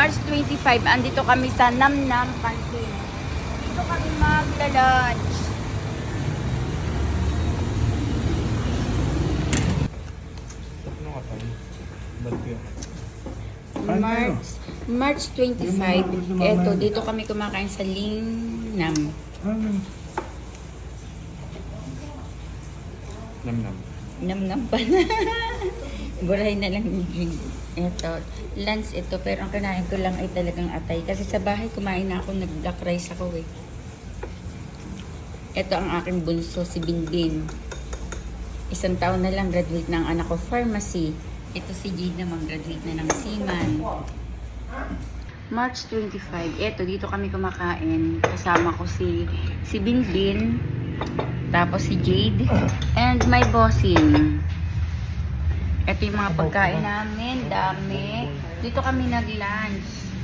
March 25, andito kami sa Namnam Canteen. Dito kami magla-lunch. March 25, eto, dito kami kumakain sa Lingnam. Nam-nam. Namnam pa na. Buray na lang yung eto. Lunch ito, pero ang kinain ko lang ay talagang atay. Kasi sa bahay kumain na ako, nag-duck rice ako eh. Ito ang aking bunso, si Binbin. 1 taon na lang, graduate na ang anak ko, pharmacy. Ito si Jade naman, graduate na ng seaman. March 25, eto, dito kami kumakain. Kasama ko si Binbin, tapos si Jade, and my bossing. Ito yung mga pagkain namin, dami. Dito kami nag-lunch.